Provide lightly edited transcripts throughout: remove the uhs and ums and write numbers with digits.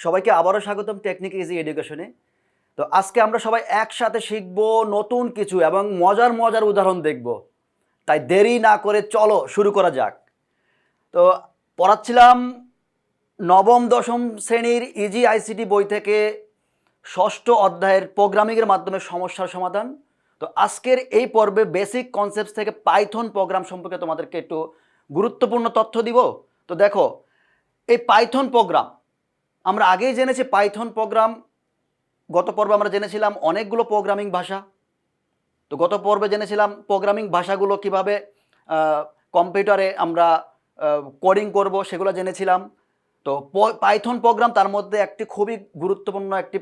সবাইকে আবারও স্বাগতম টেকনিক ইজি এডুকেশনে। তো আজকে আমরা সবাই একসাথে শিখব নতুন কিছু এবং মজার মজার উদাহরণ দেখব। তাই দেরি না করে চলো শুরু করা যাক। তো পড়াচ্ছিলাম নবম দশম শ্রেণীর ইজি আইসিটি বই থেকে ষষ্ঠ অধ্যায়ের প্রোগ্রামিংয়ের মাধ্যমে সমস্যার সমাধান। তো আজকের এই পর্বে বেসিক কনসেপ্ট থেকে পাইথন প্রোগ্রাম সম্পর্কে তোমাদেরকে একটু গুরুত্বপূর্ণ তথ্য দিব। তো দেখো, এই পাইথন প্রোগ্রাম আমরা আগেই জেনেছি। পাইথন প্রোগ্রাম গত পর্বে আমরা জেনেছিলাম অনেকগুলো প্রোগ্রামিং ভাষা। তো গত পর্বে জেনেছিলাম প্রোগ্রামিং ভাষাগুলো কিভাবে কম্পিউটারে আমরা কোডিং করব, সেগুলো জেনেছিলাম। তো পাইথন প্রোগ্রাম তার মধ্যে একটি খুবই গুরুত্বপূর্ণ একটি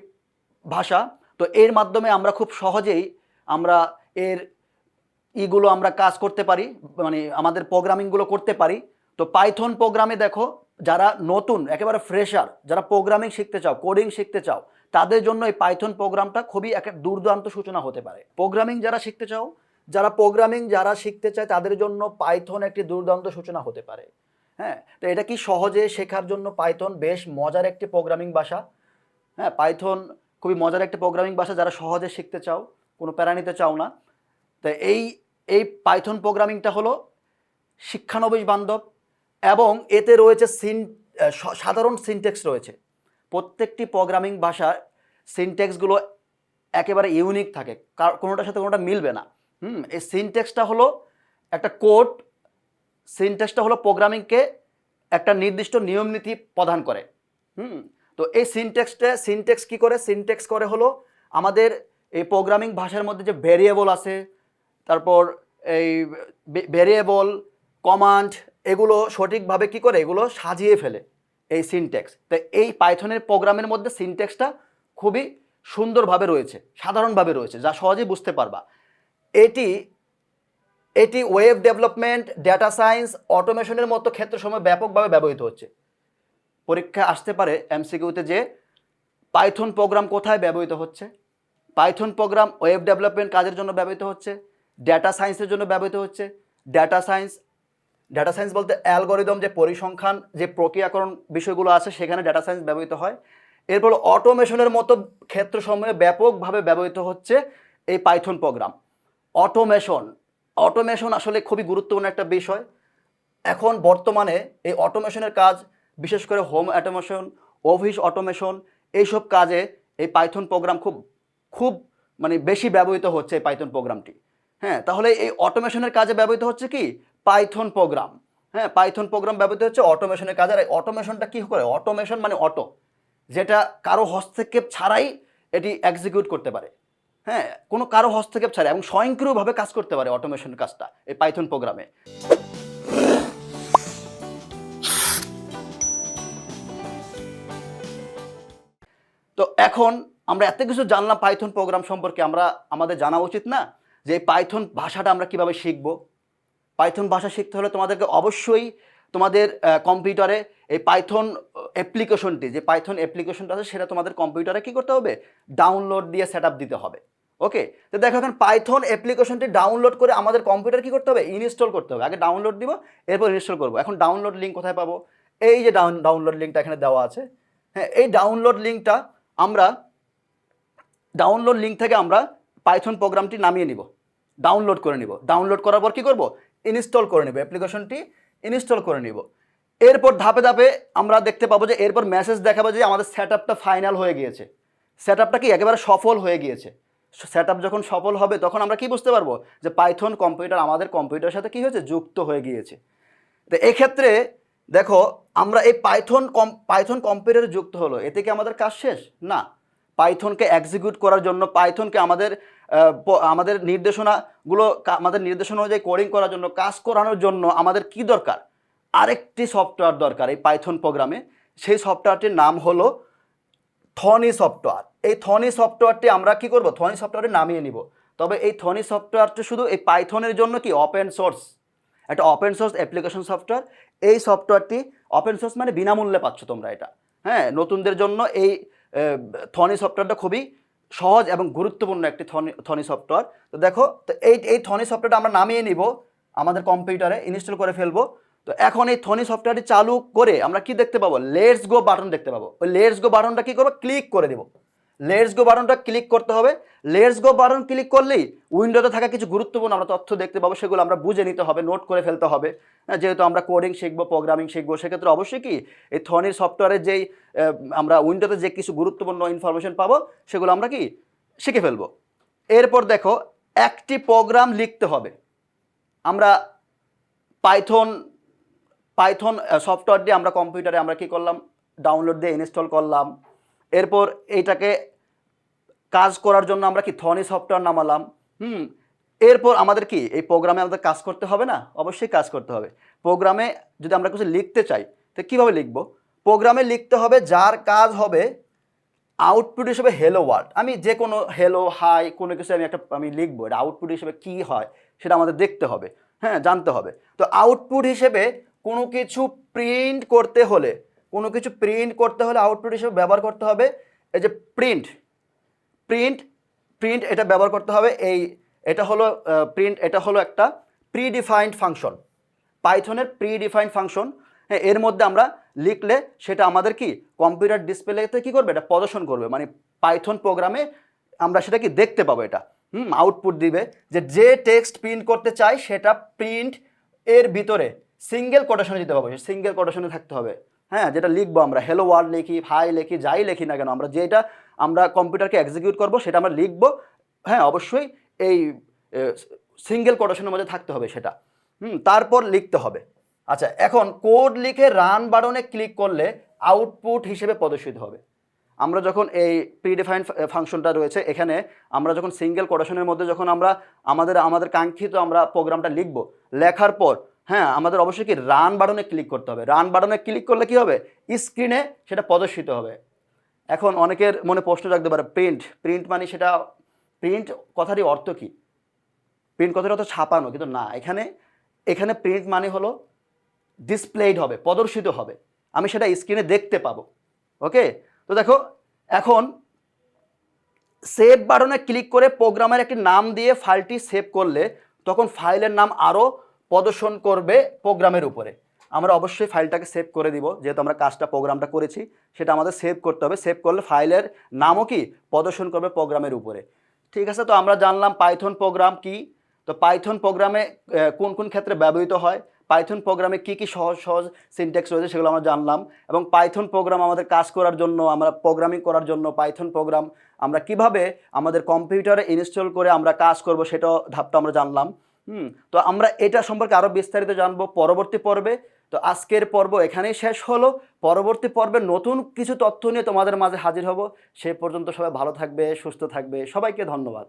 ভাষা। তো এর মাধ্যমে আমরা খুব সহজেই আমরা এর ইগুলো আমরা কাজ করতে পারি, মানে আমাদের প্রোগ্রামিংগুলো করতে পারি। তো পাইথন প্রোগ্রামে দেখো, যারা নতুন একেবারে ফ্রেশার, যারা প্রোগ্রামিং শিখতে চাও, কোডিং শিখতে চাও, তাদের জন্য এই পাইথন প্রোগ্রামটা খুবই একটা দুর্দান্ত সূচনা হতে পারে। প্রোগ্রামিং যারা শিখতে চাও, যারা শিখতে চায়, তাদের জন্য পাইথন একটি দুর্দান্ত সূচনা হতে পারে। হ্যাঁ, তো এটা কি সহজে শেখার জন্য পাইথন বেশ মজার একটি প্রোগ্রামিং ভাষা। হ্যাঁ, পাইথন খুবই মজার একটি প্রোগ্রামিং ভাষা, যারা সহজে শিখতে চাও, কোনো প্যারা নিতে চাও না। তো এই পাইথন প্রোগ্রামিংটা হলো শিক্ষানবিশ বান্ধব এবং এতে রয়েছে সাধারণ সিনট্যাক্স রয়েছে। প্রত্যেকটি প্রোগ্রামিং ভাষার সিনট্যাক্সগুলো একেবারে ইউনিক থাকে, কোনোটার সাথে কোনোটা মিলবে না। এই সিনট্যাক্সটা হলো একটা কোড। সিনট্যাক্সটা হলো প্রোগ্রামিংকে একটা নির্দিষ্ট নিয়ম নীতি প্রদান করে। তো এই সিনট্যাক্স কী করে? সিনট্যাক্স করে হলো আমাদের এই প্রোগ্রামিং ভাষার মধ্যে যে ভেরিয়েবল আছে, তারপর এই ভেরিয়েবল, কমান্ড, এগুলো সঠিকভাবে কি করে, এগুলো সাজিয়ে ফেলে এই সিনট্যাক্স। তো এই পাইথনের প্রোগ্রামের মধ্যে সিনট্যাক্সটা খুবই সুন্দরভাবে রয়েছে, সাধারণভাবে রয়েছে, যা সহজেই বুঝতে পারবা। এটি ওয়েব ডেভেলপমেন্ট, ডেটা সায়েন্স, অটোমেশনের মতো ক্ষেত্রসমূহে ব্যাপকভাবে ব্যবহৃত হচ্ছে। পরীক্ষায় আসতে পারে এমসিকিউতে যে পাইথন প্রোগ্রাম কোথায় ব্যবহৃত হচ্ছে। পাইথন প্রোগ্রাম ওয়েব ডেভেলপমেন্ট কাজের জন্য ব্যবহৃত হচ্ছে, ডেটা সায়েন্সের জন্য ব্যবহৃত হচ্ছে। ডেটা সায়েন্স বলতে অ্যালগরিদম, যে পরিসংখ্যান, যে প্রক্রিয়াকরণ বিষয়গুলো আছে, সেখানে ডেটা সায়েন্স ব্যবহৃত হয়। এরপর অটোমেশনের মতো ক্ষেত্রসমূহে ব্যাপকভাবে ব্যবহৃত হচ্ছে এই পাইথন প্রোগ্রাম। অটোমেশন আসলে খুবই গুরুত্বপূর্ণ একটা বিষয়। এখন বর্তমানে এই অটোমেশনের কাজ, বিশেষ করে হোম অটোমেশন, অফিস অটোমেশন, এইসব কাজে এই পাইথন প্রোগ্রাম খুব মানে বেশি ব্যবহৃত হচ্ছে এই পাইথন প্রোগ্রামটি। হ্যাঁ, তাহলে এই অটোমেশনের কাজে ব্যবহৃত হচ্ছে কি পাইথন প্রোগ্রাম। হ্যাঁ, পাইথন প্রোগ্রাম ব্যবহৃত হচ্ছে অটোমেশনের কাজে। আর এই অটোমেশনটা কী করে? অটোমেশন মানে অটো, যেটা কারো হস্তক্ষেপ ছাড়াই এটি এক্সিকিউট করতে পারে। হ্যাঁ, কোনো কারো হস্তক্ষেপ ছাড়াই এবং স্বয়ংক্রিয়ভাবে কাজ করতে পারে অটোমেশনের কাজটা এই পাইথন প্রোগ্রামে। তো এখন আমরা এত কিছু জানলাম পাইথন প্রোগ্রাম সম্পর্কে, আমাদের জানা উচিত না যে এই পাইথন ভাষাটা আমরা কিভাবে শিখব। পাইথন ভাষা শিখতে হলে তোমাদেরকে অবশ্যই তোমাদের কম্পিউটারে এই পাইথন অ্যাপ্লিকেশনটা আছে, সেটা তোমাদের কম্পিউটারে কী করতে হবে? ডাউনলোড দিয়ে সেট দিতে হবে। ওকে, তো দেখো এখন পাইথন অ্যাপ্লিকেশনটি ডাউনলোড করে আমাদের কম্পিউটার কী করতে হবে? ইনস্টল করতে হবে। আগে ডাউনলোড দিব, এরপর ইনস্টল করবো। এখন ডাউনলোড লিঙ্ক কোথায় পাবো? এই যে ডাউনলোড লিঙ্কটা এখানে দেওয়া আছে। হ্যাঁ, এই ডাউনলোড লিঙ্ক থেকে আমরা পাইথন প্রোগ্রামটি নামিয়ে নিব, ডাউনলোড করে নিব। ডাউনলোড করার পর কী করব? ইনস্টল করে নেব, অ্যাপ্লিকেশনটি ইনস্টল করে নিব। এরপর ধাপে ধাপে আমরা দেখতে পাবো যে এরপর মেসেজ দেখাবো যে আমাদের সেট আপটা ফাইনাল হয়ে গিয়েছে। সেট আপটা কি একেবারে সফল হয়ে গিয়েছে। সেট আপ যখন সফল হবে তখন আমরা কি বুঝতে পারবো? যে পাইথন কম্পিউটার আমাদের কম্পিউটারের সাথে কী হয়েছে? যুক্ত হয়ে গিয়েছে। তো এক্ষেত্রে দেখো, আমরা এই পাইথন কম্পিউটারে যুক্ত হলো, এতে কি আমাদের কাজ শেষ? না। পাইথনকে এক্সিকিউট করার জন্য, পাইথনকে আমাদের নির্দেশনা অনুযায়ী কোডিং করার জন্য, কাজ করানোর জন্য আমাদের কি দরকার? আরেকটি সফটওয়্যার দরকার এই পাইথন প্রোগ্রামে। সেই সফটওয়্যারটির নাম হলো থনি সফটওয়্যার। এই থনি সফটওয়্যারটি আমরা কি করব? থনি সফটওয়্যারটি নামিয়ে নিব। তবে এই থনি সফটওয়্যারটি শুধু এই পাইথনের জন্য কি ওপেন সোর্স, একটা ওপেন সোর্স অ্যাপ্লিকেশন সফটওয়্যার। এই সফটওয়্যারটি ওপেন সোর্স মানে বিনামূল্যে পাচ্ছ তোমরা এটা। হ্যাঁ, নতুনদের জন্য এই থনি সফটওয়্যারটা খুবই সহজ এবং গুরুত্বপূর্ণ একটি থনি সফটওয়্যার। তো দেখো, তো এই থনি সফটওয়্যারটা আমরা নামিয়ে নিব, আমাদের কম্পিউটারে ইনস্টল করে ফেলবো। তো এখন এই থনি সফটওয়্যারটি চালু করে আমরা কি দেখতে পাবো, লেটস গো বাটন দেখতে পাবো। ওই লেটস গো বাটনটা কি করবো, ক্লিক করে দেবো। লেটস গো বাটনটা ক্লিক করতে হবে। লেটস গো বাটন ক্লিক করলেই উইন্ডোতে থাকা কিছু গুরুত্বপূর্ণ আমরা তথ্য দেখতে পাবো, সেগুলো আমরা বুঝে নিতে হবে, নোট করে ফেলতে হবে। যেহেতু আমরা কোডিং শিখবো, প্রোগ্রামিং শিখবো, সেক্ষেত্রে অবশ্যই কি এই থনির সফটওয়্যারের যেই আমরা উইন্ডোতে যে কিছু গুরুত্বপূর্ণ ইনফরমেশন পাবো সেগুলো আমরা কি শিখে ফেলবো। এরপর দেখো একটি প্রোগ্রাম লিখতে হবে। আমরা পাইথন সফটওয়্যার দিয়ে আমরা কম্পিউটারে আমরা কি করলাম, ডাউনলোড দিয়ে ইনস্টল করলাম। এরপর এইটাকে কাজ করার জন্য আমরা কি থনি সফটওয়্যার নামালাম। এরপর আমাদের কি এই প্রোগ্রামে আমাদের কাজ করতে হবে না, অবশ্যই কাজ করতে হবে। প্রোগ্রামে যদি আমরা কিছু লিখতে চাই তো কীভাবে লিখবো, প্রোগ্রামে লিখতে হবে যার কাজ হবে আউটপুট হিসেবে হেলো ওয়ার্ল্ড। আমি যে কোনো হেলো হাই কোনো কিছু আমি লিখবো, এটা আউটপুট হিসেবে কী হয় সেটা আমাদের দেখতে হবে, হ্যাঁ জানতে হবে। তো আউটপুট হিসেবে কোনো কিছু প্রিন্ট করতে হলে আউটপুট হিসেবে ব্যবহার করতে হবে এই যে প্রিন্ট এটা ব্যবহার করতে হবে। এটা হলো প্রিন্ট, এটা হলো একটা প্রিডিফাইন্ড ফাংশন, পাইথনের প্রিডিফাইন্ড ফাংশন। হ্যাঁ, এর মধ্যে আমরা লিখলে সেটা আমাদের কি কম্পিউটার ডিসপ্লেতে কি করবে, এটা প্রদর্শন করবে, মানে পাইথন প্রোগ্রামে আমরা সেটা কি দেখতে পাবো। এটা আউটপুট দিবে যে টেক্সট প্রিন্ট করতে চাই সেটা প্রিন্ট এর ভিতরে সিঙ্গেল কোটেশনে দিতে পাবো, সিঙ্গেল কোটেশনে থাকতে হবে। হ্যাঁ, যেটা লিখবো আমরা হেলো ওয়ার্ল্ড লিখি, হাই লিখি, যাই লিখি না কেন, আমরা যেটা আমরা কম্পিউটারকে এক্সিকিউট করবো সেটা আমরা লিখবো। হ্যাঁ, অবশ্যই এই সিঙ্গেল কোটেশনের মধ্যে থাকতে হবে সেটা। তারপর লিখতে হবে। আচ্ছা, এখন কোড লিখে রান বাটনে ক্লিক করলে আউটপুট হিসেবে প্রদর্শিত হবে। আমরা যখন এই প্রিডিফাইন্ড ফাংশনটা রয়েছে এখানে আমরা যখন সিঙ্গেল কোটেশনের মধ্যে যখন আমরা আমাদের কাঙ্ক্ষিত আমরা প্রোগ্রামটা লিখবো, লেখার পর হ্যাঁ আমাদের অবশ্যই কি রান বাটনে ক্লিক করতে হবে। রান বাটনে ক্লিক করলে কি হবে, স্ক্রিনে সেটা প্রদর্শিত হবে। এখন অনেকের মনে প্রশ্ন রাখতে পারে প্রিন্ট মানে সেটা প্রিন্ট কথাটি অর্থ কি, প্রিন্ট কথাটি অর্থ ছাপানো, কিন্তু না, এখানে প্রিন্ট মানে হলো ডিসপ্লেড হবে, প্রদর্শিত হবে, আমি সেটা স্ক্রিনে দেখতে পাবো। ওকে, তো দেখো এখন সেভ বাটনে ক্লিক করে প্রোগ্রামের একটি নাম দিয়ে ফাইলটি সেভ করলে তখন ফাইলের নাম আরও প্রদর্শন করবে প্রোগ্রামের উপরে। আমরা অবশ্যই ফাইলটাকে সেভ করে দিব, যেহেতু আমরা প্রোগ্রামটা করেছি সেটা আমাদের সেভ করতে হবে। সেভ করলে ফাইলের নামও কি প্রদর্শন করবে প্রোগ্রামের উপরে। ঠিক আছে, তো আমরা জানলাম পাইথন প্রোগ্রাম কি, তো পাইথন প্রোগ্রামে কোন কোন ক্ষেত্রে ব্যবহৃত হয়, পাইথন প্রোগ্রামে কী কী সহজ সহজ সিনট্যাক্স রয়েছে সেগুলো আমরা জানলাম, এবং পাইথন প্রোগ্রাম আমাদের কাজ করার জন্য, আমরা প্রোগ্রামিং করার জন্য পাইথন প্রোগ্রাম আমরা কিভাবে আমাদের কম্পিউটারে ইনস্টল করে আমরা কাজ করব সেটাও ধাপটা আমরা জানলাম। তো আমরা এটা সম্পর্কে আরও বিস্তারিত জানবো পরবর্তী পর্বে। তো আজকের পর্ব এখানেই শেষ হলো। পরবর্তী পর্বে নতুন কিছু তথ্য নিয়ে তোমাদের মাঝে হাজির হব। সে পর্যন্ত সবাই ভালো থাকবে, সুস্থ থাকবে। সবাইকে ধন্যবাদ।